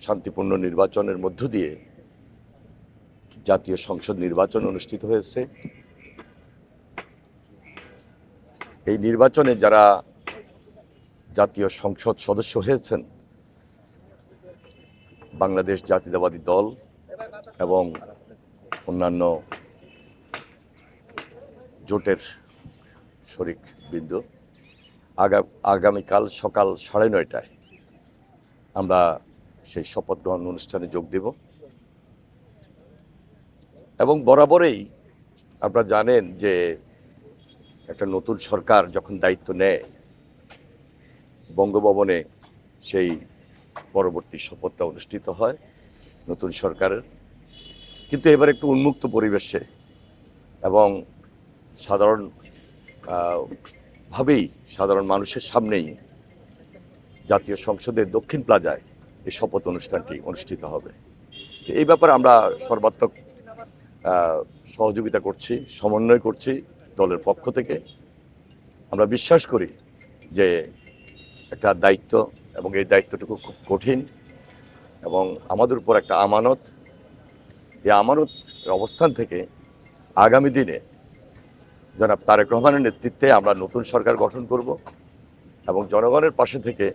শান্তিপূর্ণ নির্বাচনের মধ্য দিয়ে জাতীয় সংসদ নির্বাচন অনুষ্ঠিত হয়েছে। এই নির্বাচনে যারা জাতীয় সংসদ সদস্য হয়েছেন বাংলাদেশ জাতীয়তাবাদী দল এবং অন্যান্য জোটের শরিক বৃন্দ আগামীকাল সকাল 9:30টায় আমরা সেই শপথ গ্রহণ অনুষ্ঠানে যোগ দেব এবং বরাবরই আপনারা জানেন যে একটা নতুন সরকার যখন দায়িত্ব নেয় বঙ্গভবনে সেই পরবর্তী শপথটা অনুষ্ঠিত হয় নতুন সরকারের, কিন্তু এবার একটু উন্মুক্ত পরিবেশে এবং সাধারণ মানুষের সামনেই জাতীয় সংসদের দক্ষিণ প্লাজায় এই শপথ অনুষ্ঠানটি অনুষ্ঠিত হবে। এই ব্যাপারে আমরা সর্বাত্মক সহযোগিতা করছি, সমন্বয় করছি দলের পক্ষ থেকে। আমরা বিশ্বাস করি যে একটা দায়িত্ব এবং এই দায়িত্বটুকু খুব কঠিন এবং আমাদের উপর একটা আমানত। এই আমানত অবস্থান থেকে আগামী দিনে জনাব তারেক রহমানের নেতৃত্বে আমরা নতুন সরকার গঠন করব এবং জনগণের পাশে থেকে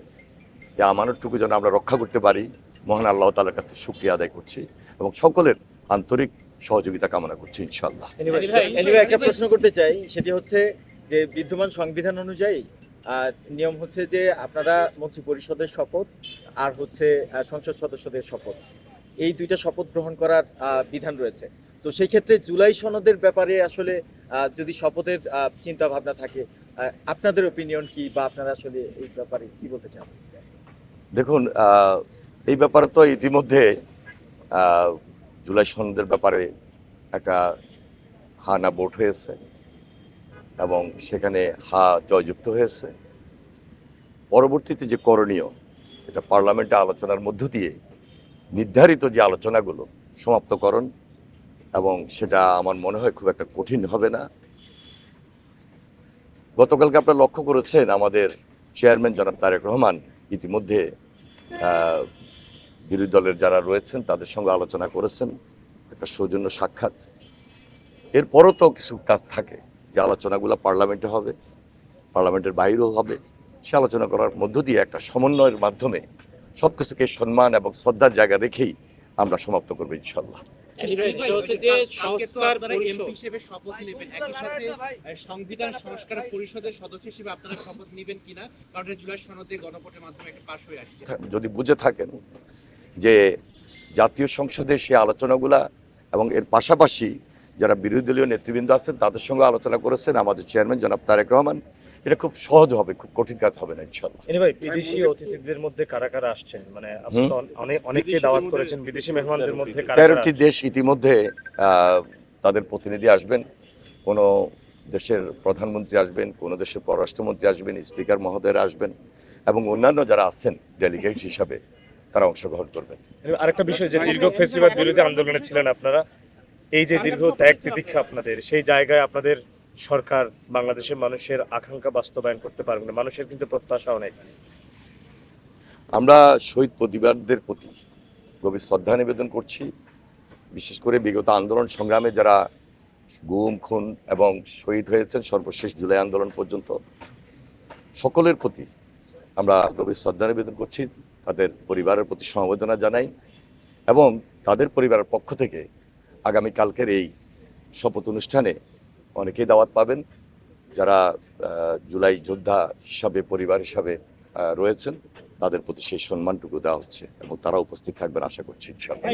এই আমানতটুকু যেন আমরা রক্ষা করতে পারি মহান আল্লাহ তাআলার কাছে শুকরিয়া আদায় করছি এবং সকলের আন্তরিক সহযোগিতা কামনা করছি ইনশাআল্লাহ। একটা প্রশ্ন করতে চাই, সেটি হচ্ছে যে বিদ্যমান সংবিধান অনুযায়ী নিয়ম হচ্ছে যে আপনারা মন্ত্রী পরিষদের শপথ আর হচ্ছে সংসদ সদস্যদের শপথ, এই দুইটা শপথ গ্রহণ করার বিধান রয়েছে। তো সেই ক্ষেত্রে জুলাই সনদের ব্যাপারে আসলে যদি শপথের চিন্তা ভাবনা থাকে, আপনাদের ওপিনিয়ন কি বা আপনারা আসলে এই ব্যাপারে কি বলতে চান? দেখুন, এই ব্যাপারে তো ইতিমধ্যে জুলাই সনদের ব্যাপারে একটা হা না ভোট হয়েছে এবং সেখানে হা জয়যুক্ত হয়েছে। পরবর্তীতে যে করণীয়, এটা পার্লামেন্টে আলোচনার মধ্য দিয়ে নির্ধারিত যে আলোচনাগুলো সমাপ্তকরণ, এবং সেটা আমার মনে হয় খুব একটা কঠিন হবে না। গতকালকে আপনারা লক্ষ্য করেছেন আমাদের চেয়ারম্যান জনাব তারেক রহমান ইতিমধ্যে বিরোধী দলের যারা রয়েছেন তাদের সঙ্গে আলোচনা করেছেন, একটা সৌজন্য সাক্ষাৎ। এরপরও তো কিছু কাজ থাকে যে আলোচনাগুলো পার্লামেন্টে হবে, পার্লামেন্টের বাইরেও হবে। সে আলোচনা করার মধ্য দিয়ে একটা সমন্বয়ের মাধ্যমে সব কিছুকে সম্মান এবং শ্রদ্ধার জায়গা রেখেই আমরা সমাপ্ত করবো ইনশাল্লাহ। সংবিধান সংস্কার পরিষদের সদস্য হিসেবে আপনারা শপথ নেবেন কিনা, কারণ জুলাই সনদে গণভোটের মাধ্যমে একটা পাস হয়ে আসছে। যদি বুঝে থাকেন যে জাতীয় সংসদে সেই আলোচনাগুলা এবং এর পাশাপাশি যারা বিরোধী দলীয় নেতৃবৃন্দ আছেন তাদের সঙ্গে আলোচনা করেছেন আমাদের চেয়ারম্যান জনাব তারেক রহমান, এটা খুব সহজ হবে, খুব কঠিন কাজ হবে না ইনশাআল্লাহ। ভাই, বিদেশি অতিথিদের মধ্যে কারা কারা আসছেন? মানে আপনি তো অনেককে দাওয়াত করেছেন, বিদেশি মেহমানদের মধ্যে কারা? 13টি দেশ ইতিমধ্যে তাদের প্রতিনিধি আসবেন। কোনো দেশের প্রধানমন্ত্রী আসবেন, কোনো দেশের পররাষ্ট্রমন্ত্রী আসবেন, স্পিকার মহোদয়রা আসবেন এবং অন্যান্য যারা আছেন ডেলিগেট হিসাবে তারা অংশগ্রহণ করবেন। আরেকটা বিষয়, যে দীর্ঘ ফেসিবাদ বিরোধী আন্দোলনে ছিলেন আপনারা, এই যে দীর্ঘ ত্যাগ তিতিক্ষা আপনাদের, সেই জায়গায় আপনাদের সরকার বাংলাদেশের মানুষের আকাঙ্ক্ষা বাস্তবায়ন করতে পারবে না, মানুষের কিন্তু প্রত্যাশা অনেক। আমরা শহীদ পরিবারদের প্রতি গভীর শ্রদ্ধা নিবেদন করছি। বিশেষ করে বিগত আন্দোলন সংগ্রামে যারা গুম খুন এবং শহীদ হয়েছেন সর্বশেষ জুলাই আন্দোলন পর্যন্ত, সকলের প্রতি আমরা গভীর শ্রদ্ধা নিবেদন করছি, তাদের পরিবারের প্রতি সমবেদনা জানাই এবং তাদের পরিবারের পক্ষ থেকে আগামীকালকের এই শপথ অনুষ্ঠানে অনেকেই দাওয়াত পাবেন যারা জুলাই যোদ্ধা হিসাবে পরিবার হিসাবে রয়েছেন, তাদের প্রতি সেই সম্মানটুকু দেওয়া হচ্ছে এবং তারা উপস্থিত থাকবেন আশা করছি ইনশাআল্লাহ।